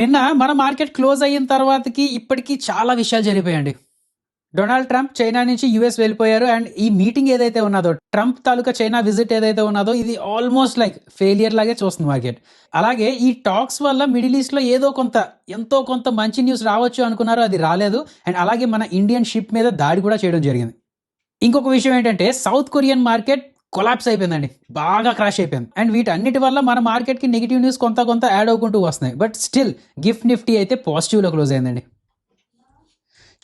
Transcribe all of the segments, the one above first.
నిన్న మన market close అయిన తర్వాతకి ఇప్పటికీ చాలా విషయాలు జరిగిపోయాయండి. డొనాల్డ్ ట్రంప్ చైనా నుంచి యూఎస్ వెళ్ళిపోయారు. అండ్ ఈ మీటింగ్ ఏదైతే ఉన్నదో, ట్రంప్ తాలూకా చైనా విజిట్ ఏదైతే ఉన్నదో, ఇది ఆల్మోస్ట్ లైక్ ఫెయిలియర్ లాగే చూస్తుంది మార్కెట్. అలాగే ఈ టాక్స్ వల్ల మిడిల్ ఈస్ట్లో ఎంతో కొంత మంచి న్యూస్ రావచ్చు అనుకున్నారు, అది రాలేదు. అండ్ అలాగే మన ఇండియన్ షిప్ మీద దాడి కూడా చేయడం జరిగింది. ఇంకొక విషయం ఏంటంటే, సౌత్ కొరియన్ మార్కెట్ కొలాప్స్ అయిపోయిందండి, బాగా క్రాష్ అయిపోయింది. అండ్ వీటన్నిటి వల్ల మన మార్కెట్కి నెగిటివ్ న్యూస్ కొంత యాడ్ అవుకుంటూ వస్తున్నాయి. బట్ స్టిల్ గిఫ్ట్ నిఫ్టీ అయితే పాజిటివ్లో క్లోజ్ అయిందండి.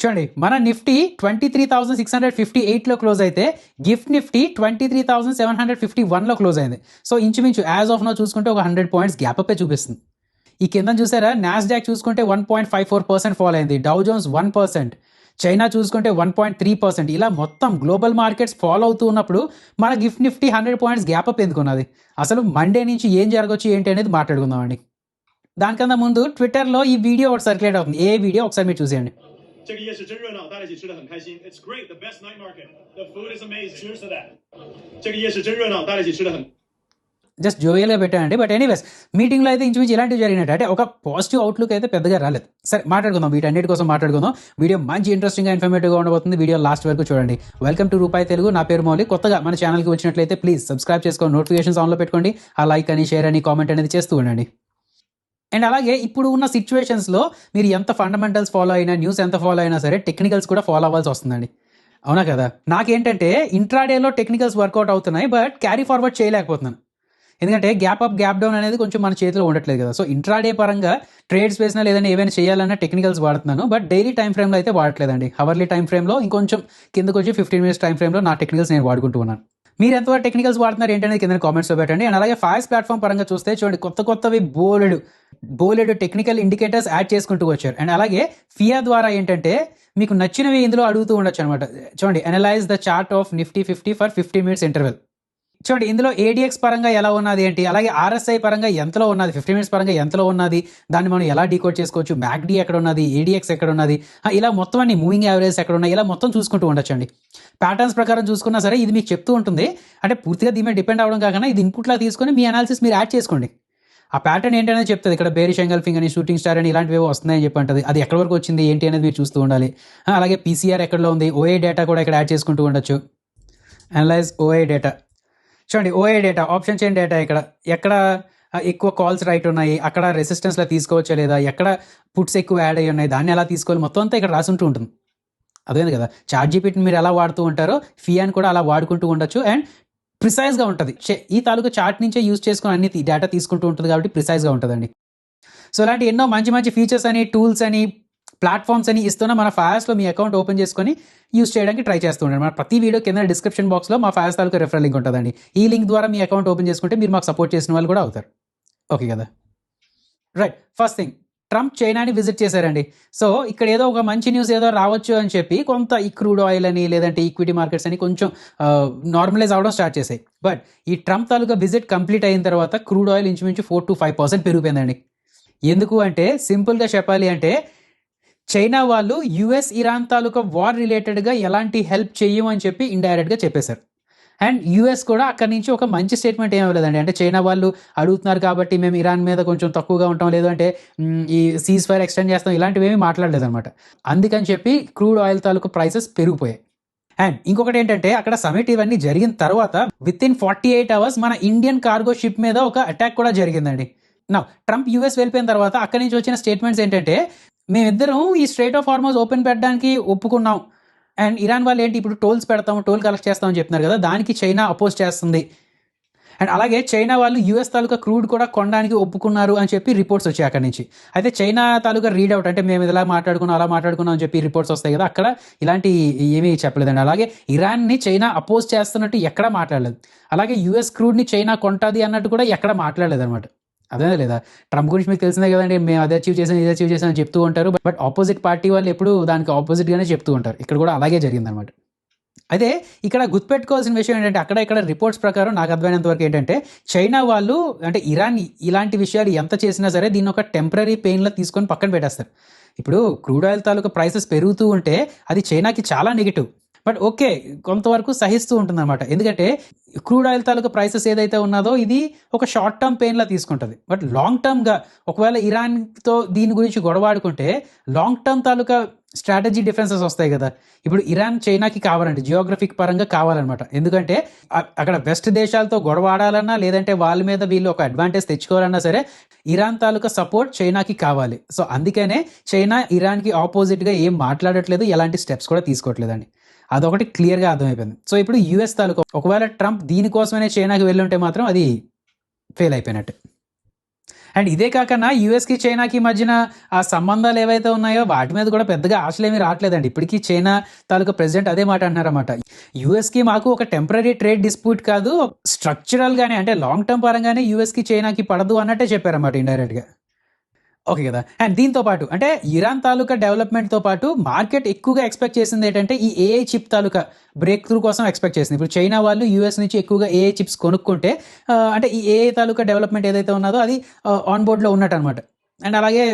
చూడండి, మన నిఫ్టీ 23,658లో క్లోజ్ అయితే గిఫ్ట్ నిఫ్టీ 23,751లో క్లోజ్ అయింది. సో ఇంచుమించు యాజ్ ఆఫ్ నో చూసుకుంటే ఒక 100 పాయింట్స్ గ్యాప్ అప్పే చూపిస్తుంది. ఈ కింద చూసారా, నాస్డాక్ చూసుకుంటే 1.54% ఫాల్ అయింది, డౌ జోన్స్ 1%, చైనా చూసుకుంటే 1.3%. ఇలా మొత్తం గ్లోబల్ మార్కెట్స్ ఫాలో అవుతూ ఉన్నప్పుడు మన GIFT Nifty 100 points gap up ఎందుకున్నది. అసలు మండే నుంచి ఏం జరగవచ్చు ఏంటి అనేది మాట్లాడుకుందామండి. దానికన్నా ముందు ట్విట్టర్లో ఈ వీడియో ఒకటి సర్క్యులేట్ అవుతుంది. ఏ వీడియో ఒకసారి మీరు చూసేయండి. 这个夜市真热闹，大家一起吃的很开心。It's great, the best night market. The food is amazing. Cheers to that. 这个夜市真热闹，大家一起吃的很。జస్ట్ జోవియల్గా పెట్టానండి. బట్ ఎనీవేస్, మీటింగ్లో అయితే ఇంచుమించు ఇలాంటివి జరిగినట్టు, అంటే ఒక పాజిటివ్ అవుట్లుక్ అయితే పెద్దగా రాలేదు. సరే, మాట్లాడుకుందాం, వీటన్నిటి కోసం మాట్లాడుకుందాం. వీడియో మంచి ఇంట్రెస్టింగ్గా ఇన్ఫర్మేటివ్గా ఉండబోతుంది. వీడియో లాస్ట్ వరకు చూడండి. వెల్కమ్ టు రూపాయి తెలుగు. నా పేరు మౌలి. కొత్తగా మన ఛానల్కి వచ్చినట్లయితే ప్లీజ్ సబ్స్క్రైబ్ చేసుకోండి, నోటిఫికేషన్స్ ఆన్లో పెట్టుకోండి. ఆ లైక్ అని, షేర్ అని, కామెంట్ అనేది చేస్తూ ఉండండి. అండ్ అలాగే ఇప్పుడు ఉన్న సిచ్యువేషన్స్లో మీరు ఎంత ఫండమెంటల్స్ ఫాలో అయినా, న్యూస్ ఎంత ఫాలో అయినా సరే, టెక్నికల్స్ కూడా ఫాలో అవ్వాల్సి వస్తుందండి. అవునా కదా? నాకేంటంటే ఇంట్రాడేలో టెక్నికల్స్ వర్కౌట్ అవుతున్నాయి, బట్ క్యారీ ఫార్వర్డ్ చేయలేకపోతున్నాను. ఎందుకంటే గ్యాప్ అప్ గ్యాప్ డౌన్ అనేది కొంచెం మన చేతిలో ఉండట్లేదు కదా. సో ఇంట్రాడే పరంగా ట్రేడ్స్ వేసినా లేదంటే ఏవైనా చేయాలన్నా టెక్నికల్స్ వాడుతున్నాను, బట్ డైలీ టైం ఫ్రేమ్లో అయితే వాడట్లేదండి. అవర్లీ టైం ఫ్రేమ్లో ఇంకొంచెం కిందకు వచ్చి 15 minutes టైం ఫ్రేమ్లో నా టెక్నికల్స్ నేను వాడుకుంటూ ఉన్నాను. మీరు ఎంతవరకు టెక్నికల్స్ వాడుతున్నారు ఏంటనేది కింద కామెంట్స్లో పెట్టండి. అండ్ అలాగే ఫాక్స్ ప్లాట్ఫామ్ పరంగా చూస్తే చూడండి, కొత్తవి బోలెడు టెక్నికల్ ఇండికేటర్స్ యాడ్ చేసుకుంటూ వచ్చారు. అండ్ అలాగే ఫియా ద్వారా ఏంటంటే మీకు నచ్చినవి ఇందులో అడుగుతూ ఉండొచ్చు అనమాట. చూడండి, analyse the chart of Nifty 50 for 15 minutes interval. చూడండి, ఇందులో ఏడిఎక్స్ పరంగా ఎలా ఉన్నది ఏంటి, అలాగే ఆర్ఎస్ఐ పరంగా ఎంతలో ఉన్నది, 15 minutes పరంగా ఎంతలో ఉన్నది, దాన్ని మనం ఎలా డీకోడ్ చేసుకోవచ్చు, మ్యాక్డీ ఎక్కడ ఉన్నది, ఏడిఎక్స్ ఎక్కడ ఉన్నది, ఇలా మొత్తం అన్ని మూవింగ్ యావరేజ్ ఎక్కడ ఉన్నాయి, ఇలా మొత్తం చూసుకుంటూ ఉండొచ్చండి. ప్యాటర్న్స్ ప్రకారం చూసుకున్నా సరే ఇది మీకు చెప్తూ ఉంటుంది. అంటే పూర్తిగా దీని మీద డిపెండ్ అవ్వడం కాకుండా ఇది ఇన్పుట్లా తీసుకొని మీ అనాలిసిస్ మీరు యాడ్ చేసుకోండి. ఆ ప్యాటర్న్ ఏంటనేది చెప్తుంది. ఇక్కడ బేరిష్ ఎంగల్ఫింగ్ అని, షూటింగ్ స్టార్ అని ఇలాంటివి వస్తున్నాయని చెప్పి అంటది. అది ఎక్కడి వరకు వచ్చింది ఏంటి అనేది మీరు చూస్తూ ఉండాలి. అలాగే పీసీఆర్ ఎక్కడలో ఉంది, ఓఏ డేటా కూడా ఇక్కడ యాడ్ చేసుకుంటూ ఉండొచ్చు. Analyse OA data. చూడండి, OA data, option chain data, ఎక్కడ ఎక్కువ కాల్స్ రైట్ ఉన్నాయి, అక్కడ రెసిస్టెన్స్లో తీసుకోవచ్చా లేదా, ఎక్కడ పుట్స్ ఎక్కువ యాడ్ అయ్యి ఉన్నాయి, దాన్ని ఎలా తీసుకోవాలి, మొత్తం అంతా ఇక్కడ రాసుంటూ ఉంటుంది. అదేంది కదా, చాట్ జీపీటీని మీరు ఎలా వాడుతూ ఉంటారో ఫియాని కూడా అలా వాడుకుంటూ ఉండొచ్చు. అండ్ ప్రిసైజ్గా ఉంటుంది. ఈ తాలూకా చార్ట్ నుంచే యూజ్ చేసుకుని అన్ని డేటా తీసుకుంటూ ఉంటుంది కాబట్టి ప్రిసైజ్గా ఉంటుందండి. సో ఇలాంటి ఎన్నో మంచి ఫీచర్స్ అని, టూల్స్ అని, ప్లాట్ఫామ్స్ అని ఇస్తున్నా మన ఫాయర్స్లో మీ అకౌంట్ ఓపెన్ చేసుకొని యూజ్ చేయడానికి ట్రై చేస్తూ ఉండండి. మన ప్రతి వీడియో కింద డిస్క్రిప్షన్ బాక్స్లో మా ఫాయర్స్ తాలూకా రెఫరల్ లింక్ ఉంటుందండి. ఈ లింక్ ద్వారా మీ అకౌంట్ ఓపెన్ చేసుకుంటే మీరు మాకు సపోర్ట్ చేసిన వాళ్ళు కూడా అవుతారు. ఓకే కదా? రైట్, ఫస్ట్ థింగ్, ట్రంప్ చైనాని విజిట్ చేశారండి. సో ఇక్కడ ఏదో ఒక మంచి న్యూస్ ఏదో రావచ్చు అని చెప్పి కొంత ఈ క్రూడ్ ఆయిల్ అని, లేదంటే ఈక్విటీ మార్కెట్స్ అని కొంచెం నార్మలైజ్ అవడం స్టార్ట్ చేశాయి. బట్ ఈ ట్రంప్ తాలూకా విజిట్ కంప్లీట్ అయిన తర్వాత క్రూడ్ ఆయిల్ ఇంచుమించు 4 to 5% పెరిగిపోయిందండి. ఎందుకు అంటే, సింపుల్గా చెప్పాలి అంటే, చైనా వాళ్ళు యుఎస్ ఇరాన్ తాలూకా వార్ రిలేటెడ్గా ఎలాంటి హెల్ప్ చేయమని చెప్పి ఇండైరెక్ట్గా చెప్పేశారు. అండ్ యూఎస్ కూడా అక్కడి నుంచి ఒక మంచి స్టేట్మెంట్ ఏమీ లేదండి. అంటే చైనా వాళ్ళు అడుగుతున్నారు కాబట్టి మేము ఇరాన్ మీద కొంచెం తక్కువగా ఉంటాం, లేదంటే ఈ సీజ్ ఫైర్ ఎక్స్టెండ్ చేస్తాం, ఇలాంటివి ఏమీ మాట్లాడలేదు అనమాట. అందుకని చెప్పి క్రూడ్ ఆయిల్ తాలూకా ప్రైసెస్ పెరిగిపోయాయి. అండ్ ఇంకొకటి ఏంటంటే, అక్కడ సమిట్ ఇవన్నీ జరిగిన తర్వాత విత్ ఇన్ 48 hours మన ఇండియన్ కార్గో షిప్ మీద ఒక అటాక్ కూడా జరిగిందండి. నా ట్రంప్ యూఎస్ వెళ్ళిపోయిన తర్వాత అక్కడి నుంచి వచ్చిన స్టేట్మెంట్స్ ఏంటంటే, మేమిద్దరం ఈ స్ట్రైట్ ఆఫ్ హార్మోజ్ ఓపెన్ పెట్టడానికి ఒప్పుకున్నాం. అండ్ ఇరాన్ వాళ్ళు ఏంటి ఇప్పుడు టోల్ కలెక్ట్ చేస్తామని చెప్తున్నారు కదా, దానికి చైనా అపోజ్ చేస్తుంది. అండ్ అలాగే చైనా వాళ్ళు యూఎస్ తాలూకా క్రూడ్ కూడా కొనడానికి ఒప్పుకున్నారు అని చెప్పి రిపోర్ట్స్ వచ్చాయి అక్కడి నుంచి. అయితే చైనా తాలూకా రీడౌట్, అంటే మేము ఇలా మాట్లాడుకున్నాం అలా మాట్లాడుకున్నాం అని చెప్పి రిపోర్ట్స్ వస్తాయి కదా, అక్కడ ఇలాంటి ఏమీ చెప్పలేదండి. అలాగే ఇరాన్ని చైనా అపోజ్ చేస్తున్నట్టు ఎక్కడా మాట్లాడలేదు. అలాగే యూఎస్ క్రూడ్ని చైనా కొంటుంది అన్నట్టు కూడా ఎక్కడ మాట్లాడలేదు అనమాట. అదే లేదా, ట్రంప్ గురించి మీకు తెలిసిందే కదండి, మేము అది అచీవ్ చేసాం ఇది అచీవ్ చేసాం అని చెప్తూ ఉంటారు. బట్ ఆపోజిట్ పార్టీ వాళ్ళు ఎప్పుడు దానికి ఆపోజిట్గానే చెప్తూ ఉంటారు. ఇక్కడ కూడా అలాగే జరిగిందనమాట. అయితే ఇక్కడ గుర్తుపెట్టుకోవాల్సిన విషయం ఏంటంటే, ఇక్కడ రిపోర్ట్స్ ప్రకారం నాకు అర్థమైనంత వరకు ఏంటంటే, చైనా వాళ్ళు అంటే ఇరాన్ ఇలాంటి విషయాలు ఎంత చేసినా సరే దీన్ని ఒక టెంపరీ పెయిన్లో తీసుకొని పక్కన పెట్టేస్తారు. ఇప్పుడు క్రూడ్ ఆయిల్ తాలూకా ప్రైసెస్ పెరుగుతూ ఉంటే అది చైనాకి చాలా నెగిటివ్. బట్ ఓకే, కొంతవరకు సహిస్తూ ఉంటుందన్నమాట. ఎందుకంటే క్రూడ్ ఆయిల్ తాలూకా ప్రైసెస్ ఏదైతే ఉన్నదో ఇది ఒక షార్ట్ టర్మ్ పెయిన్లా తీసుకుంటుంది. బట్ లాంగ్ టర్మ్గా ఒకవేళ ఇరాన్తో దీని గురించి గొడవాడుకుంటే లాంగ్ టర్మ్ తాలూకా స్ట్రాటజీ డిఫరెన్సెస్ వస్తాయి కదా. ఇప్పుడు ఇరాన్ చైనాకి కావాలండి, జియోగ్రఫిక్ పరంగా కావాలన్నమాట. ఎందుకంటే అక్కడ వెస్ట్ దేశాలతో గొడవ ఆడాలన్నా లేదంటే వాళ్ళ మీద వీళ్ళు ఒక అడ్వాంటేజ్ తెచ్చుకోవాలన్నా సరే ఇరాన్ తాలూకా సపోర్ట్ చైనాకి కావాలి. సో అందుకనే చైనా ఇరాన్కి ఆపోజిట్గా ఏం మాట్లాడట్లేదు, ఎలాంటి స్టెప్స్ కూడా తీసుకోవట్లేదండి. అదొకటి క్లియర్గా అర్థమైపోయింది. సో ఇప్పుడు యూఎస్ తాలూకా ఒకవేళ ట్రంప్ దీనికోసమనే చైనాకి వెళ్ళుంటే మాత్రం అది ఫెయిల్ అయిపోయినట్టు. అండ్ ఇదే కాకుండా యూఎస్కి చైనాకి మధ్యన ఆ సంబంధాలు ఏవైతే ఉన్నాయో వాటి మీద కూడా పెద్దగా ఆశలేమీ రావట్లేదండి. ఇప్పటికీ చైనా తాలూకా ప్రెసిడెంట్ అదే మాట అంటున్నారన్నమాట. యూఎస్కి మాకు ఒక టెంపరీ ట్రేడ్ డిస్ప్యూట్ కాదు, స్ట్రక్చరల్గానే అంటే లాంగ్ టర్మ్ పరంగానే యూఎస్కి చైనాకి పడదు అన్నట్టే చెప్పారన్నమాట ఇండైరెక్ట్గా. ఓకే కదా. అండ్ దీంతో పాటు అంటే ఇరాన్ తాలూకా డెవలప్మెంట్తో పాటు మార్కెట్ ఎక్కువగా ఎక్స్పెక్ట్ చేసింది ఏంటంటే ఈ ఏఐ చిప్ తాలూకా బ్రేక్ త్రూ కోసం ఎక్స్పెక్ట్ చేసింది. ఇప్పుడు చైనా వాళ్ళు యూఎస్ నుంచి ఎక్కువగా ఏఐ చిప్స్ కొనుక్కుంటే అంటే ఈ ఏఐ తాలూకా డెవలప్మెంట్ ఏదైతే ఉన్నదో అది ఆన్ బోర్డ్లో ఉన్నట్టు అనమాట. అండ్ అలాగే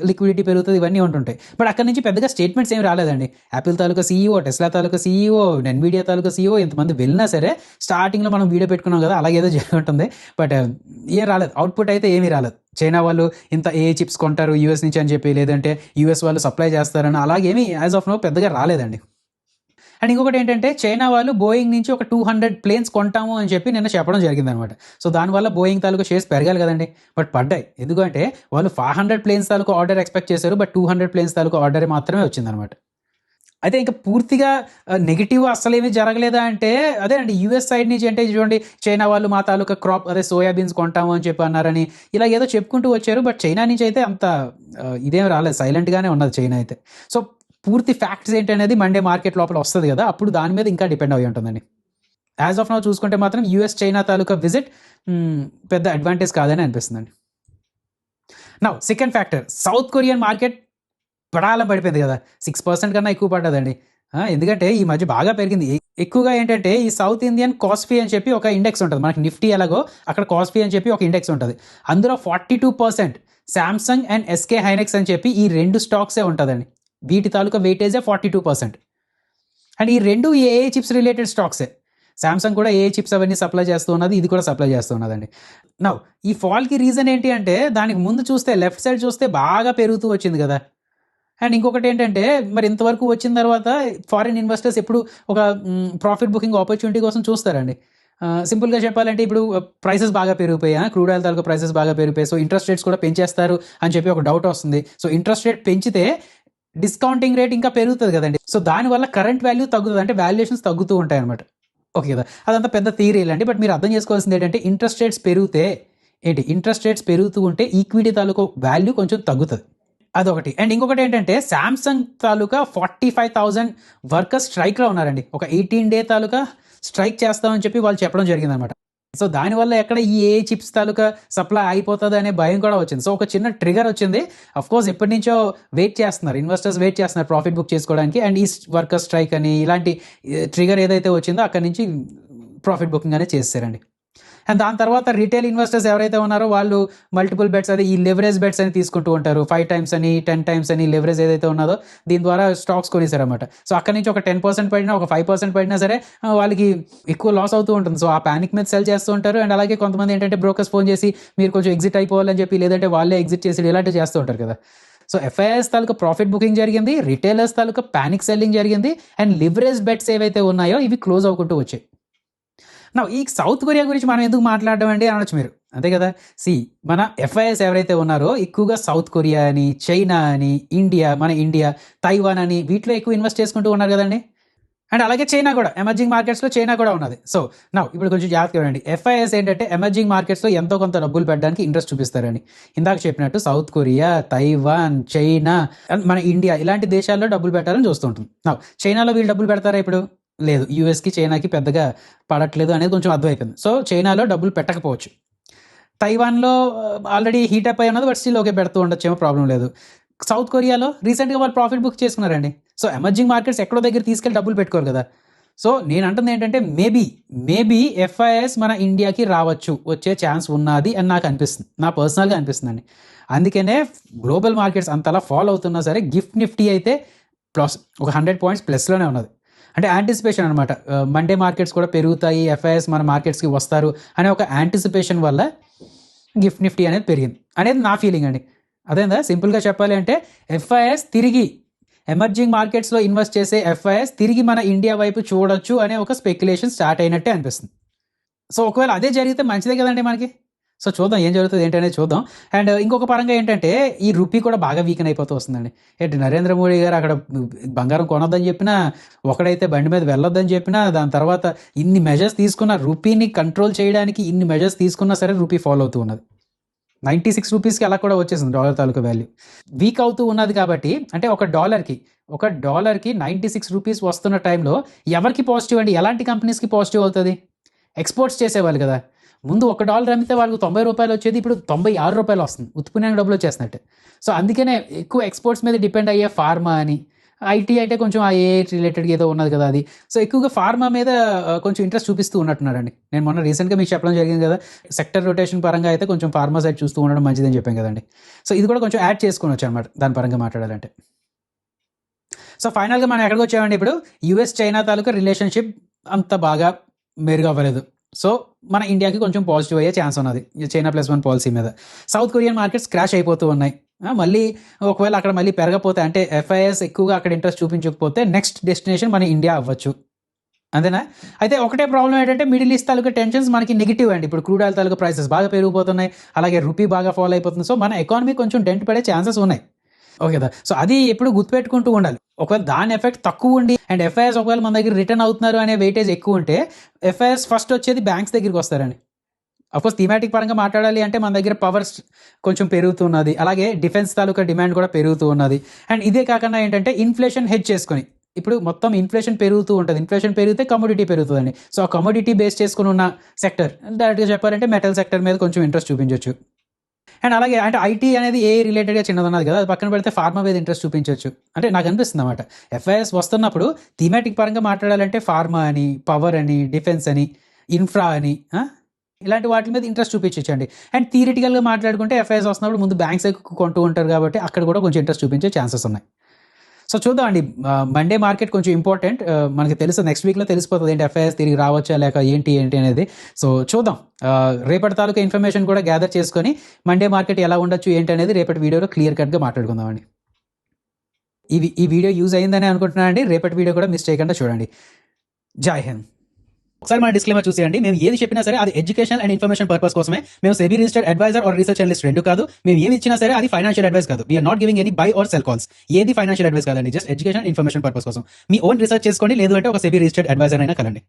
లిక్విడిటీ పెరుగుతుంది, ఇవన్నీ ఉంటుంటాయి. బట్ అక్కడ నుంచి పెద్దగా స్టేట్మెంట్స్ ఏమి రాలేదండి. యాపిల్ తాలూకా సీఈఓ, టెస్లా తాలూకా సీఈఓ, ఎన్విడియా తాలూకా సీఈఓ ఇంతమంది వెళ్ళినా సరే స్టార్టింగ్లో మనం వీడియో పెట్టుకున్నాం కదా అలాగేదో జరుగుతుంది. బట్ ఏం రాలేదు, అవుట్పుట్ అయితే ఏమీ రాలేదు. చైనా వాళ్ళు ఇంత ఏఐ చిప్స్ కొంటారు యూఎస్ నుంచి అని చెప్పి, లేదంటే యూఎస్ వాళ్ళు సప్లై చేస్తారని అలాగేమీ యాజ్ ఆఫ్ నో పెద్దగా రాలేదండి. అండ్ ఇంకొకటి ఏంటంటే చైనా వాళ్ళు బోయింగ్ నుంచి ఒక 200 ప్లేన్స్ కొంటాము అని చెప్పి నిన్న చెప్పడం జరిగిందనమాట. సో దానివల్ల బోయింగ్ తాలూకా షేర్స్ పెరగాలి కదండి, బట్ పడ్డాయి. ఎందుకంటే వాళ్ళు 500 ప్లేన్స్ తాలూకా ఆర్డర్ ఎక్స్పెక్ట్ చేశారు, బట్ 200 ప్లేన్స్ తాలూకా ఆర్డర్ మాత్రమే వచ్చిందనమాట. అయితే ఇంకా పూర్తిగా నెగిటివ్ అసలు ఏమీ జరగలేదా అంటే అదే అండి, యూఎస్ సైడ్ నుంచి అంటే చూడండి చైనా వాళ్ళు మా తాలూకా క్రాప్ అదే సోయాబీన్స్ కొంటాము అని చెప్పి అన్నారని ఇలా ఏదో చెప్పుకుంటూ వచ్చారు. బట్ చైనా నుంచి అయితే అంత ఇదేం రాలేదు, సైలెంట్గానే ఉన్నది చైనా అయితే. సో పూర్తి ఫ్యాక్ట్స్ ఏంటి అనేది మండే మార్కెట్ లోపల వస్తుంది కదా, అప్పుడు దాని మీద ఇంకా డిపెండ్ అయి ఉంటుందండి. యాజ్ ఆఫ్ నౌ చూసుకుంటే మాత్రం యూఎస్ చైనా తాలూకా విజిట్ పెద్ద అడ్వాంటేజ్ కాదని అనిపిస్తుందండి. Now second factor, south Korean market పడాలం పడిపోయింది కదా, 6% కన్నా ఎక్కువ పడ్డదండి. ఎందుకంటే ఈ మధ్య బాగా పెరిగింది. ఎక్కువగా ఏంటంటే ఈ సౌత్ ఇండియన్ కాస్ఫీ అని చెప్పి ఒక ఇండెక్స్ ఉంటుంది, మనకి నిఫ్టీ ఎలాగో అక్కడ కాస్ఫీ అని చెప్పి ఒక ఇండెక్స్ ఉంటుంది. అందులో 42% శాంసంగ్ అండ్ ఎస్కే హైనెక్స్ అని చెప్పి ఈ రెండు స్టాక్సే ఉంటుందండి. వీటి తాలూకా వెయిటేజే 42%. అండ్ ఈ రెండు ఏఐ చిప్స్ రిలేటెడ్ స్టాక్సే. శాంసంగ్ కూడా ఏఐ చిప్స్ అవన్నీ సప్లై చేస్తూ ఉన్నది, ఇది కూడా సప్లై చేస్తూ ఉన్నదండి. నౌ ఈ ఫాల్కి రీజన్ ఏంటి అంటే దానికి ముందు చూస్తే లెఫ్ట్ సైడ్ చూస్తే బాగా పెరుగుతూ వచ్చింది కదా. అండ్ ఇంకొకటి ఏంటంటే మరి ఇంతవరకు వచ్చిన తర్వాత ఫారిన్ ఇన్వెస్టర్స్ ఎప్పుడు ఒక ప్రాఫిట్ బుకింగ్ ఆపర్చునిటీ కోసం చూస్తారండి. సింపుల్గా చెప్పాలంటే ఇప్పుడు ప్రైసెస్ బాగా పెరిగిపోయా, క్రూడ్ ఆయిల్ తాలూకా ప్రైసెస్ బాగా పెరిగిపోయాయి, సో ఇంట్రెస్ట్ రేట్స్ కూడా పెంచేస్తారు అని చెప్పి ఒక డౌట్ వస్తుంది. సో ఇంట్రెస్ట్ రేట్ పెంచితే డిస్కౌంటింగ్ రేట్ ఇంకా పెరుగుతుంది కదండి. సో దానివల్ల కరెంట్ వాల్యూ తగ్గుతుంది, అంటే వాల్యుయేషన్స్ తగ్గుతూ ఉంటాయి అనమాట. ఓకే కదా, అదంతా పెద్ద థియరీలు అండి. బట్ మీరు అర్థం చేసుకోవాల్సింది ఏంటంటే ఇంట్రెస్ట్ రేట్స్ పెరిగితే ఏంటి, ఇంట్రెస్ట్ రేట్స్ పెరుగుతూ ఉంటే ఈక్విటీ తాలూకా వాల్యూ కొంచెం తగ్గుతుంది, అదొకటి. అండ్ ఇంకొకటి ఏంటంటే శాంసంగ్ తాలూకా 45,000 వర్కర్స్ స్ట్రైక్లో ఉన్నారండి. ఒక 18 డే తాలూకా స్ట్రైక్ చేస్తామని చెప్పి వాళ్ళు చెప్పడం జరిగిందనమాట. సో దానివల్ల ఎక్కడ ఈ ఏఐ చిప్స్ తాలూకా సప్లై అయిపోతుంది అనే భయం కూడా వచ్చింది. సో ఒక చిన్న ట్రిగర్ వచ్చింది. అఫ్కోర్స్ ఎప్పటి నుంచో వెయిట్ చేస్తున్నారు, ఇన్వెస్టర్స్ వెయిట్ చేస్తున్నారు ప్రాఫిట్ బుక్ చేసుకోవడానికి. అండ్ ఈ వర్కర్ స్ట్రైక్ అని ఇలాంటి ట్రిగర్ ఏదైతే వచ్చిందో అక్కడి నుంచి ప్రాఫిట్ బుకింగ్ అనేది చేస్తారండి. అండ్ దాని తర్వాత రిటైల్ ఇన్వెస్టర్స్ ఎవరైతే ఉన్నారో వాళ్ళు మల్టిపుల్ బెట్స్, అదే ఈ లెవరేజ్ బెట్స్ అని తీసుకుంటూ ఉంటారు. 5 times అని 10 times అని లెవరేజ్ ఏదైతే ఉన్నదో దీని ద్వారా స్టాక్స్ కొనేసారన్నమాట. సో అక్కడి నుంచి ఒక 10% పడినా ఒక 5% పడినా సరే వాళ్ళకి ఎక్కువ లాస్ అవుతూ ఉంటుంది. సో ఆ ప్యానిక్ మీద సెల్ చేస్తూ ఉంటారు. అండ్ అలాగే కొంతమంది ఏంటంటే బ్రోకర్స్ ఫోన్ చేసి మీరు కొంచెం ఎగ్జిట్ అయిపోవాలని చెప్పి, లేదంటే వాళ్ళే ఎగ్జిట్ చేసి ఇలాంటివి చేస్తూ ఉంటారు కదా. సో ఎఫ్ఐఎస్ తాలూకా ప్రాఫిట్ బుకింగ్ జరిగింది, రిటైలర్స్ తాలూకా ప్యానిక్ సెల్లింగ్ జరిగింది, అండ్ లివరేజ్ బెట్స్ ఏవైతే ఉన్నాయో ఇవి క్లోజ్ అవ్వకుంటూ వచ్చాయి. నా ఈ సౌత్ కొరియా గురించి మనం ఎందుకు మాట్లాడడం అండి అనొచ్చు మీరు, అంతే కదా. మన ఎఫ్ఐఎస్ ఎవరైతే ఉన్నారో ఎక్కువగా సౌత్ కొరియా అని, చైనా అని, ఇండియా, తైవాన్ అని వీటిలో ఎక్కువ ఇన్వెస్ట్ చేసుకుంటూ ఉన్నారు కదండి. అండ్ అలాగే చైనా కూడా, ఎమర్జింగ్ మార్కెట్స్లో చైనా కూడా ఉన్నది. సో ఇప్పుడు కొంచెం జాగ్రత్తగా ఉండండి. ఎఫ్ఐఎస్ ఏంటంటే ఎమర్జింగ్ మార్కెట్స్లో ఎంతో కొంత డబ్బులు పెట్టడానికి ఇంట్రెస్ట్ చూపిస్తారని. ఇందాక చెప్పినట్టు సౌత్ కొరియా, తైవాన్, చైనా, మన ఇండియా ఇలాంటి దేశాల్లో డబ్బులు పెట్టాలని చూస్తుంటుంది. చైనాలో వీళ్ళు డబ్బులు పెడతారా ఇప్పుడు? లేదు. యూఎస్కి చైనాకి పెద్దగా పడట్లేదు అనేది కొంచెం అర్థమైపోయింది. సో చైనాలో డబ్బులు పెట్టకపోవచ్చు. తైవాన్లో ఆల్రెడీ హీటప్ అయి ఉన్నది, బట్ స్టిల్ ఓకే పెడుతూ ఉండొచ్చేమో, ప్రాబ్లం లేదు. సౌత్ కొరియాలో రీసెంట్గా వాళ్ళు ప్రాఫిట్ బుక్ చేసుకున్నారండి. సో ఎమర్జింగ్ మార్కెట్స్ ఎక్కడో దగ్గర తీసుకెళ్ళి డబ్బులు పెట్టుకోరు కదా. సో నేను అంటుంది ఏంటంటే మేబీ ఎఫ్ఐఎస్ మన ఇండియాకి వచ్చే ఛాన్స్ ఉన్నది అని నాకు అనిపిస్తుంది, నా పర్సనల్గా అనిపిస్తుందండి. అందుకనే గ్లోబల్ మార్కెట్స్ అంతలా ఫాలో అవుతున్నా సరే గిఫ్ట్ నిఫ్టీ అయితే ప్లస్ ఒక 100 points ప్లస్లోనే ఉన్నది. అంటే యాంటిసిపేషన్ అనమాట. మండే మార్కెట్స్ కూడా పెరుగుతాయి, ఎఫ్ఐఎస్ మన మార్కెట్స్కి వస్తారు అనే ఒక యాంటిసిపేషన్ వల్ల గిఫ్ట్ నిఫ్టీ అనేది పెరిగింది అనేది నా ఫీలింగ్ అండి. అదేందా సింపుల్గా చెప్పాలి అంటే ఎఫ్ఐఎస్ తిరిగి ఎమర్జింగ్ మార్కెట్స్లో ఇన్వెస్ట్ చేసే ఎఫ్ఐఎస్ తిరిగి మన ఇండియా వైపు చూడొచ్చు అనే ఒక స్పెక్యులేషన్ స్టార్ట్ అయినట్టే అనిపిస్తుంది. సో ఒకవేళ అదే జరిగితే మంచిదే కదండి మనకి. సో చూద్దాం ఏం జరుగుతుంది ఏంటనేది చూద్దాం. అండ్ ఇంకొక పరంగా ఏంటంటే ఈ రూపీ కూడా బాగా వీకెన్ అయిపోతూ వస్తుందండి. ఏంటి నరేంద్ర మోడీ గారు అక్కడ బంగారం కొనొద్దని చెప్పినా, ఒకడైతే బండి మీద వెళ్ళొద్దని చెప్పినా, దాని తర్వాత ఇన్ని మెజర్స్ తీసుకున్న రూపీని కంట్రోల్ చేయడానికి ఇన్ని మెజర్స్ తీసుకున్నా సరే రూపీ ఫాలో అవుతూ ఉన్నది. 96 రూపీస్కి అలా కూడా వచ్చేసింది డాలర్ తాలూకా వాల్యూ. వీక్ అవుతూ ఉన్నది కాబట్టి అంటే ఒక డాలర్కి 96 రూపీస్ వస్తున్న టైంలో ఎవరికి పాజిటివ్ అండి? ఎలాంటి కంపెనీస్కి పాజిటివ్ అవుతుంది? ఎక్స్పోర్ట్స్ చేసేవాళ్ళు కదా. ముందు $1 అమ్మితే వాళ్ళకి 90 రూపాయలు వచ్చేది, ఇప్పుడు 96 రూపాయలు వస్తుంది. ఉత్పుణ్యానికి డబ్బులు వచ్చేసినట్టు. సో అందుకనే ఎక్కువ ఎక్స్పోర్ట్స్ మీద డిపెండ్ అయ్యే ఫార్మా అని, ఐటీ అయితే కొంచెం ఆ ఏఐ రిలేటెడ్గా ఏదో ఉన్నది కదా అది. సో ఎక్కువగా ఫార్మా మీద కొంచెం ఇంట్రెస్ట్ చూపిస్తూ ఉన్నట్టున్నారండి. నేను మొన్న రీసెంట్గా మీకు చెప్పడం జరిగింది కదా, సెక్టర్ రొటేషన్ పరంగా అయితే కొంచెం ఫార్మా సైడ్ చూస్తూ ఉండడం మంచిదని చెప్పాం కదండి. సో ఇది కూడా కొంచెం యాడ్ చేసుకొని వచ్చాను అనమాట దాని పరంగా మాట్లాడాలంటే. సో ఫైనల్గా మనం ఎక్కడికి వచ్చామండి ఇప్పుడు? యూఎస్ చైనా తాలూకా రిలేషన్షిప్ అంత బాగా మెరుగవ్వలేదు. సో మన ఇండియాకి కొంచెం పాజిటివ్ అయ్యే ఛాన్స్ ఉన్నది చైనా +1 పాలసీ మీద. సౌత్ కొరియన్ మార్కెట్స్ క్రాష్ అయిపోతూ ఉన్నాయి. మళ్ళీ ఒకవేళ అక్కడ మళ్ళీ పెరగపోతే అంటే ఎఫ్ఐఎస్ ఎక్కువగా అక్కడ ఇంట్రెస్ట్ చూపించకపోతే నెక్స్ట్ డెస్టినేషన్ మన ఇండియా అవ్వచ్చు. అంతేనా? అయితే ఒకటే ప్రాబ్లం ఏంటంటే మిడిల్ ఈస్ట్ తాలూకా టెన్షన్స్ మనకి నెగిటివ్ అండి. ఇప్పుడు క్రూడ్ ఆయిల్ తాలూకా ప్రైసెస్ బాగా పెరిగిపోతున్నాయి, అలాగే రూపీ బాగా ఫాలో అయిపోతుంది. సో మన ఎకానమీ కొంచెం డెంట్ పడే ఛాన్సెస్ ఉన్నాయి. ఓకే కదా. సో అది ఎప్పుడు గుర్తుపెట్టుకుంటూ ఉండాలి. ఒకవేళ దాని ఎఫెక్ట్ తక్కువ ఉండి అండ్ ఎఫ్ఐఎస్ ఒకవేళ మన దగ్గర రిటర్న్ అవుతున్నారు అనే వెయిటేజ్ ఎక్కువ ఉంటే ఎఫ్ఐఎస్ ఫస్ట్ వచ్చేది బ్యాంక్స్ దగ్గరికి వస్తారండి. అఫ్కోర్స్ థీమాటిక్ పరంగా మాట్లాడాలి అంటే మన దగ్గర పవర్స్ కొంచెం పెరుగుతున్నది, అలాగే డిఫెన్స్ తాలూకా డిమాండ్ కూడా పెరుగుతూ ఉన్నది. అండ్ ఇదే కాకుండా ఏంటంటే ఇన్ఫ్లేషన్ హెడ్జ్ చేసుకొని ఇప్పుడు మొత్తం ఇన్ఫ్లేషన్ పెరుగుతూ ఉంటుంది. ఇన్ఫ్లేషన్ పెరిగితే కమోడిటీ పెరుగుతుందండి. సో ఆ కమోడిటీ బేస్ చేసుకుని ఉన్న సెక్టర్ డైరెక్ట్గా చెప్పాలంటే మెటల్ సెక్టర్ మీద కొంచెం ఇంట్రెస్ట్ చూపించవచ్చు. అండ్ అలాగే అంటే ఐటీ అనేది ఏ రిలేటెడ్గా చిన్నదన్నది కదా, అది పక్కన పెడితే ఫార్మా మీద ఇంట్రెస్ట్ చూపించవచ్చు. అంటే నాకు అనిపిస్తుంది అన్నమాట ఎఫ్ఐఎస్ వస్తున్నప్పుడు థీమాటిక్ పరంగా మాట్లాడాలంటే ఫార్మా అని, పవర్ అని, డిఫెన్స్ అని, ఇన్ఫ్రా అని ఇలాంటి వాటి మీద ఇంట్రెస్ట్ చూపించండి. అండ్ థియరిటికల్గా మాట్లాడుకుంటే ఎఫ్ఐఎస్ వస్తున్నప్పుడు ముందు బ్యాంక్స్ ఎక్కువ కొంటూ ఉంటారు కాబట్టి అక్కడ కూడా కొంచెం ఇంట్రెస్ట్ చూపించే ఛాన్సెస్ ఉన్నాయి. సో చూద్దాం అండి. మండే మార్కెట్ కొంచెం ఇంపార్టెంట్. మనకి తెలుసు నెక్స్ట్ వీక్లో తెలిసిపోతుంది ఏంటి ఎఫ్ఐఎస్ తిరిగి రావచ్చా లేక ఏంటి అనేది. సో చూద్దాం. రేపటి తాలూకా ఇన్ఫర్మేషన్ కూడా గ్యాదర్ చేసుకొని మండే మార్కెట్ ఎలా ఉండొచ్చు ఏంటి అనేది రేపటి వీడియోలో క్లియర్ కట్గా మాట్లాడుకుందామండి. ఈ వీడియో యూజ్ అయిందని అనుకుంటున్నాను అండి. రేపటి వీడియో కూడా మిస్ చేయకుండా చూడండి. జై హింద్. ఒకసారి మన డిస్క్లైమర్ చూసేయండి. మేము ఏది చెప్పినా సరే అది ఎడ్యుకేషన్ అండ్ ఇన్ఫర్మేషన్ పర్పస్ కోసమే. మేము SEBI registered advisor or research analyst రెండు కాదు. మేము ఏమి ఇచ్చినా సరే అది ఫైనాన్షియల్ అడ్వైస్ కాదు. We're not giving any buy or sell calls. ఏది ఫైనాన్షియల్ అడ్వైస్ కాదండి, జస్ట్ ఎడ్యుకేషన్ ఇన్ఫర్మేషన్ పర్పస్ కోసం. మీ ఓన్ రీసెర్చ్ చేసుకోండి, లేదు అంటే ఒక సెబీ రిజిస్టర్డ్ అడ్వైజర్ అయినా కలండి.